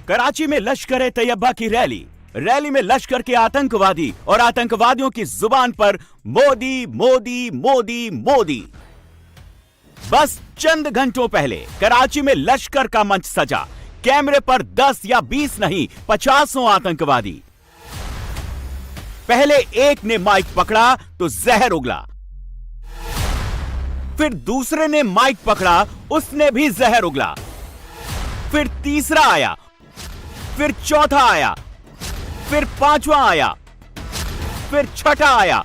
कराची में लश्कर-ए-तैयबा की रैली में लश्कर के आतंकवादी और आतंकवादियों की जुबान पर मोदी मोदी मोदी मोदी। बस चंद घंटों पहले कराची में लश्कर का मंच सजा। कैमरे पर 10 या 20 नहीं 50 आतंकवादी। पहले एक ने माइक पकड़ा तो जहर उगला, फिर दूसरे ने माइक पकड़ा, उसने भी जहर उगला, फिर तीसरा आया, फिर चौथा आया, फिर पांचवा आया, फिर छठा आया,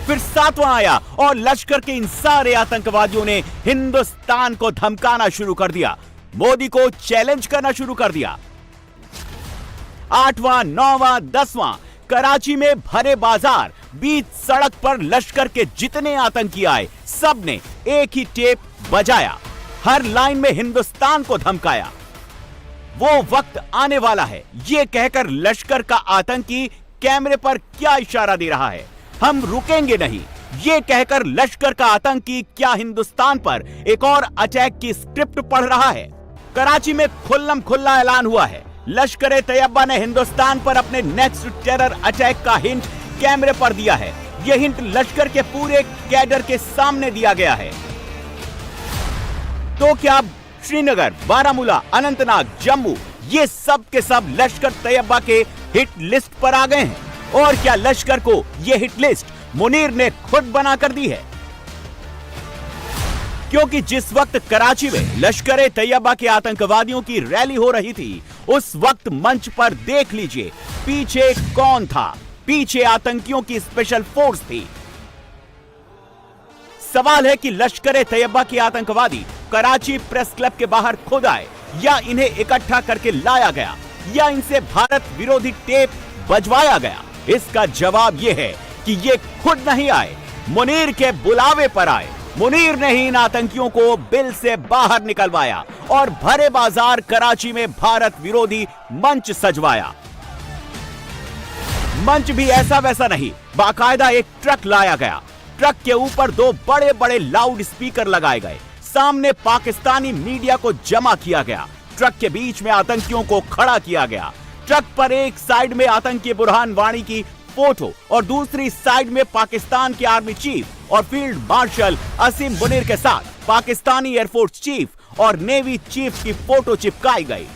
फिर सातवां आया और लश्कर के इन सारे आतंकवादियों ने हिंदुस्तान को धमकाना शुरू कर दिया, मोदी को चैलेंज करना शुरू कर दिया। 8वां, 9वां, 10वां कराची में भरे बाजार, बीच सड़क पर लश्कर के जितने आतंकी आए सबने एक ही टेप बजाया, हर लाइन में हिंदुस्तान को धमकाया। वो वक्त आने वाला है, ये कहकर लश्कर का आतंकी कैमरे पर क्या इशारा दे रहा है, हम रुकेंगे नहीं, ये कहकर लश्कर का आतंकी क्या हिंदुस्तान पर एक और अटैक की स्क्रिप्ट पढ़ रहा है। कराची में खुल्लम खुल्ला ऐलान हुआ है, लश्कर-ए-तैयबा ने हिंदुस्तान पर अपने नेक्स्ट टेरर अटैक का हिंट कैमरे पर दिया है। यह हिंट लश्कर के पूरे कैडर के सामने दिया गया है। तो क्या श्रीनगर, बारामूला, अनंतनाग, जम्मू ये सब के सब लश्कर-तैयबा के हिट लिस्ट पर आ गए हैं? और क्या लश्कर को यह हिट लिस्ट मुनीर ने खुद बनाकर दी है? क्योंकि जिस वक्त कराची में लश्कर-ए-तैयबा के आतंकवादियों की रैली हो रही थी, उस वक्त मंच पर देख लीजिए पीछे कौन था। पीछे आतंकियों की स्पेशल फोर्स थी। सवाल है कि लश्कर-ए-तैयबा के आतंकवादी कराची प्रेस क्लब के बाहर खुद आए या इन्हें इकट्ठा करके लाया गया या इनसे भारत विरोधी टेप बजवाया गया। इसका जवाब यह है कि ये खुद नहीं आए, मुनीर के बुलावे पर आए। मुनीर ने ही इन आतंकियों को बिल से बाहर निकलवाया और भरे बाजार कराची में भारत विरोधी मंच सजवाया। मंच भी ऐसा वैसा नहीं, बाकायदा एक ट्रक लाया गया। ट्रक के ऊपर 2 बड़े बड़े लाउड स्पीकर लगाए गए। सामने पाकिस्तानी मीडिया को जमा किया गया। ट्रक के बीच में आतंकियों को खड़ा किया गया। ट्रक पर एक साइड में आतंकी बुरहान वानी की फोटो और दूसरी साइड में पाकिस्तान के आर्मी चीफ और फील्ड मार्शल असीम मुनीर के साथ पाकिस्तानी एयरफोर्स चीफ और नेवी चीफ की फोटो चिपकाई गई।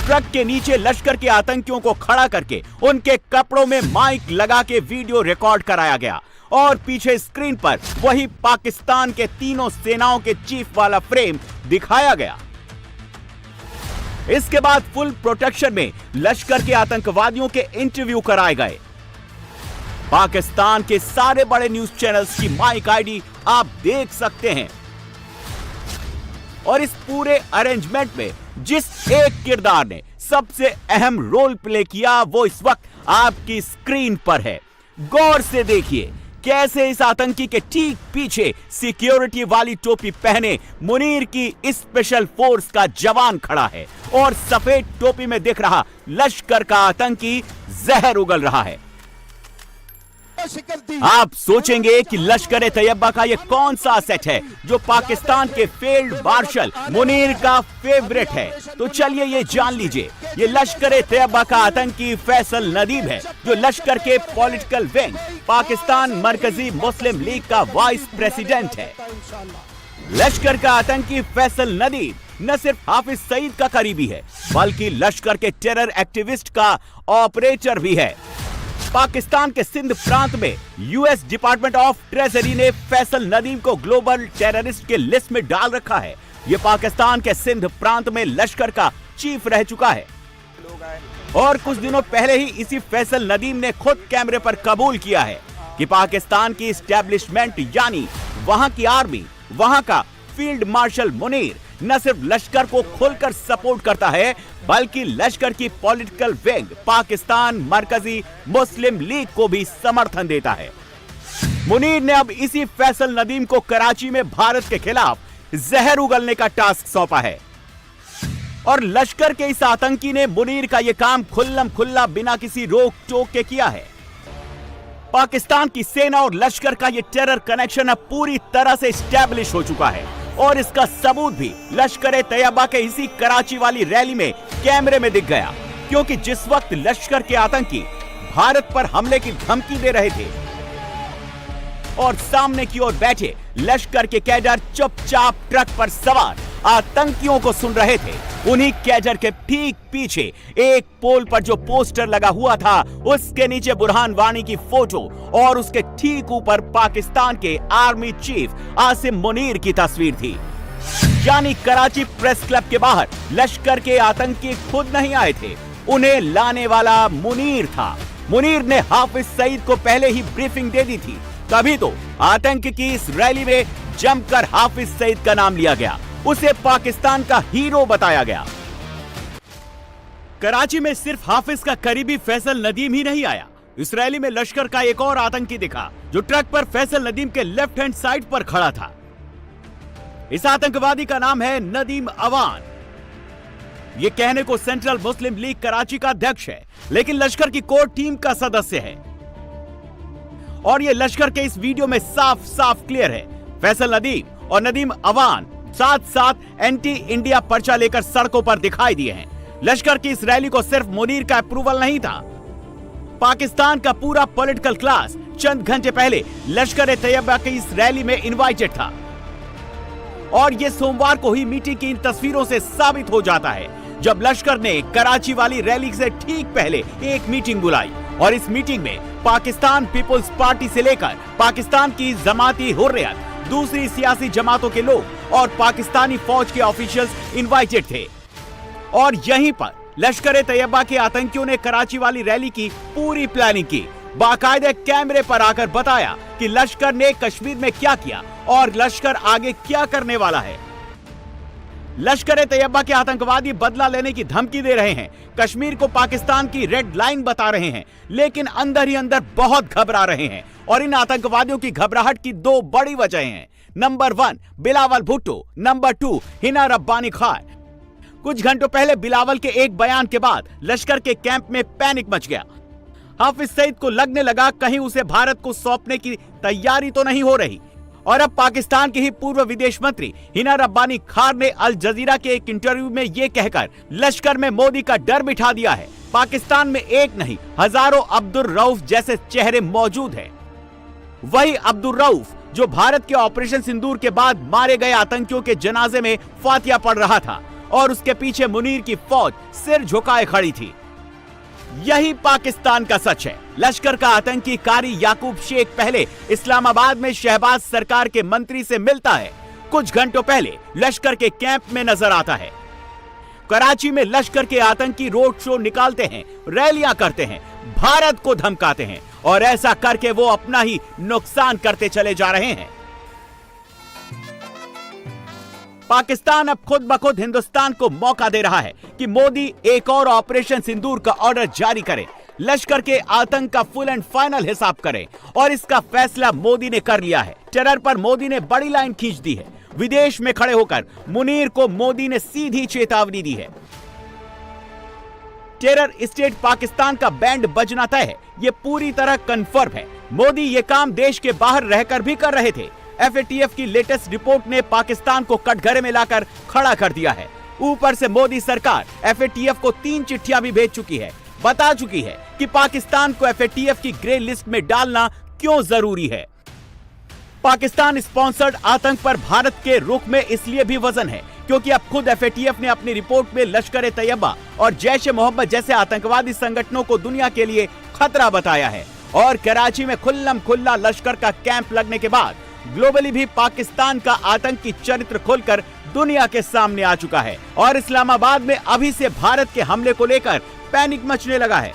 ट्रक के नीचे लश्कर के आतंकियों को खड़ा करके उनके कपड़ों में माइक लगा के वीडियो रिकॉर्ड कराया गया और पीछे स्क्रीन पर वही पाकिस्तान के तीनों सेनाओं के चीफ वाला फ्रेम दिखाया गया। इसके बाद फुल प्रोटेक्शन में लश्कर के आतंकवादियों के इंटरव्यू कराए गए। पाकिस्तान के सारे बड़े न्यूज चैनल्स की माइक आईडी आप देख सकते हैं। और इस पूरे अरेंजमेंट में जिस एक किरदार ने सबसे अहम रोल प्ले किया वो इस वक्त आपकी स्क्रीन पर है। गौर से देखिए कैसे इस आतंकी के ठीक पीछे सिक्योरिटी वाली टोपी पहने मुनीर की स्पेशल फोर्स का जवान खड़ा है और सफेद टोपी में दिख रहा लश्कर का आतंकी जहर उगल रहा है। आप सोचेंगे कि लश्कर-ए-तैयबा का यह कौन सा सेट है जो पाकिस्तान के फील्ड मार्शल मुनीर का फेवरेट है। तो चलिए ये जान लीजिए, ये लश्कर-ए-तैयबा का आतंकी फैसल नदीम है जो लश्कर के पॉलिटिकल विंग पाकिस्तान मरकजी मुस्लिम लीग का वाइस प्रेसिडेंट है। लश्कर का आतंकी फैसल नदीम न सिर्फ हाफिज सईद का करीबी है बल्कि लश्कर के टेरर एक्टिविस्ट का ऑपरेटर भी है। पाकिस्तान के सिंध प्रांत में यूएस डिपार्टमेंट ऑफ ट्रेजरी ने फैसल नदीम को ग्लोबल टेररिस्ट के लिस्ट में डाल रखा है। यह पाकिस्तान के सिंध प्रांत में लश्कर का चीफ रह चुका है और कुछ दिनों पहले ही इसी फैसल नदीम ने खुद कैमरे पर कबूल किया है कि पाकिस्तान की एस्टेब्लिशमेंट यानी वहां की आर्मी, वहां का फील्ड मार्शल मुनीर न सिर्फ लश्कर को खुलकर सपोर्ट करता है बल्कि लश्कर की पॉलिटिकल विंग पाकिस्तान मरकजी मुस्लिम लीग को भी समर्थन देता है। मुनीर ने अब इसी फैसल नदीम को कराची में भारत के खिलाफ जहर उगलने का टास्क सौंपा है और लश्कर के इस आतंकी ने मुनीर का यह काम खुल्लम खुल्ला बिना किसी रोक टोक के किया है। पाकिस्तान की सेना और लश्कर का यह टेरर कनेक्शन अब पूरी तरह से एस्टैब्लिश हो चुका है। और इसका सबूत भी लश्कर-ए-तैयबा के इसी कराची वाली रैली में कैमरे में दिख गया, क्योंकि जिस वक्त लश्कर के आतंकी भारत पर हमले की धमकी दे रहे थे और सामने की ओर बैठे लश्कर के कैडर चुपचाप ट्रक पर सवार आतंकियों को सुन रहे थे, उन्हीं कैडर के ठीक पीछे एक पोल पर जो पोस्टर लगा हुआ था, उसके नीचे बुरहान वानी की फोटो और उसके ठीक ऊपर पाकिस्तान के आर्मी चीफ आसिम मुनीर की तस्वीर थी। यानी कराची प्रेस क्लब के बाहर लश्कर के आतंकी खुद नहीं आए थे, उन्हें लाने वाला मुनीर था। मुनीर ने हाफिज सईद को पहले ही ब्रीफिंग दे दी थी, तभी तो आतंक की इस रैली में जमकर हाफिज सईद का नाम लिया गया, उसे पाकिस्तान का हीरो बताया गया। कराची में सिर्फ हाफिज का करीबी फैसल नदीम ही नहीं आया, इस रैली में लश्कर का एक और आतंकी दिखा जो ट्रक पर फैसल नदीम के लेफ्ट हैंड साइड पर खड़ा था। इस आतंकवादी का नाम है नदीम अवान। ये कहने को सेंट्रल मुस्लिम लीग कराची का अध्यक्ष है, लेकिन लश्कर की कोर टीम का सदस्य है। और ये लश्कर के इस वीडियो में साफ साफ क्लियर है, फैसल नदीम और नदीम अवान साथ साथ एंटी इंडिया पर्चा लेकर सड़कों पर दिखाई दिए हैं। लश्कर की इस रैली को सिर्फ मुनीर का अप्रूवल नहीं था, पाकिस्तान का पूरा पॉलिटिकल क्लास चंद घंटे पहले लश्कर-ए-तैयबा की इस रैली में इनवाइटेड था। और ये सोमवार को ही मीटिंग की इन तस्वीरों से साबित हो जाता है, जब लश्कर ने कराची वाली रैली से ठीक पहले एक मीटिंग बुलाई और इस मीटिंग में पाकिस्तान पीपुल्स पार्टी से लेकर पाकिस्तान की जमाती हुर्रियत, दूसरी सियासी जमातों के लोग और पाकिस्तानी फौज के ऑफिशियल्स इनवाइटेड थे। और यहीं पर लश्कर-ए-तैयबा के आतंकियों ने कराची वाली रैली की पूरी प्लानिंग की, बाकायदे कैमरे पर आकर बताया कि लश्कर ने कश्मीर में क्या किया और लश्कर आगे क्या करने वाला है। लश्कर-ए-तैयबा के आतंकवादी बदला लेने की धमकी दे रहे हैं, कश्मीर को पाकिस्तान की रेड लाइन बता रहे हैं, लेकिन अंदर ही अंदर बहुत घबरा रहे हैं। और इन आतंकवादियों की घबराहट की दो बड़ी वजह हैं। Number 1 Bilawal Bhutto, number 2 Hina Rabbani Khan. कुछ घंटों पहले बिलावल के एक बयान के बाद लश्कर के कैंप में पैनिक मच गया। हाफिज सईद को लगने लगा कहीं उसे भारत को सौंपने की तैयारी तो नहीं हो रही। और अब पाकिस्तान की ही पूर्व विदेश मंत्री हिना रब्बानी खान ने अल जजीरा के एक इंटरव्यू में ये कहकर लश्कर में मोदी का डर बिठा दिया है, पाकिस्तान में एक नहीं हजारों अब्दुल रऊफ जैसे चेहरे मौजूद हैं। वही अब्दुल रऊफ जो भारत के ऑपरेशन सिंदूर के बाद मारे गए आतंकियों के जनाजे में फातिया पढ़ रहा था और उसके पीछे मुनीर की फौज सिर झुकाए खड़ी थी। यही पाकिस्तान का सच है। लश्कर का आतंकी कारी याकूब शेख पहले इस्लामाबाद में शहबाज सरकार के मंत्री से मिलता है, कुछ घंटों पहले लश्कर के कैंप में नजर आता है। कराची में लश्कर के आतंकी रोड शो निकालते हैं, रैलियां करते हैं, भारत को धमकाते हैं और ऐसा करके वो अपना ही नुकसान करते चले जा रहे हैं। पाकिस्तान अब खुद ब खुद हिंदुस्तान को मौका दे रहा है कि मोदी एक और ऑपरेशन सिंदूर का ऑर्डर जारी करे, लश्कर के आतंक का फुल एंड फाइनल हिसाब करे। और इसका फैसला मोदी ने कर लिया है। टेरर पर मोदी ने बड़ी लाइन खींच दी है। विदेश में खड़े होकर मुनीर को मोदी ने सीधी चेतावनी दी है। टेरर स्टेट पाकिस्तान का बैंड बजना तय है, ये पूरी तरह कंफर्म है। मोदी ये काम देश के बाहर रहकर भी कर रहे थे। FATF की लेटेस्ट रिपोर्ट ने पाकिस्तान को कटघरे में लाकर खड़ा कर दिया है। ऊपर से मोदी सरकार FATF को 3 चिट्ठियां भी भेज चुकी है, बता चुकी है कि पाकिस्तान को FATF की ग्रे लिस्ट में डालना क्यों जरूरी है। पाकिस्तान स्पॉन्सर्ड आतंक पर भारत के रुख में इसलिए भी वजन है क्योंकि अब खुद FATF ने अपनी रिपोर्ट में लश्कर-ए-तैयबा और जैश-ए-मोहम्मद जैसे आतंकवादी संगठनों को दुनिया के लिए खतरा बताया है। और कराची में खुल्लम खुल्ला लश्कर का कैंप लगने के बाद ग्लोबली भी पाकिस्तान का आतंकी चरित्र खोलकर दुनिया के सामने आ चुका है और इस्लामाबाद में अभी से भारत के हमले को लेकर पैनिक मचने लगा है।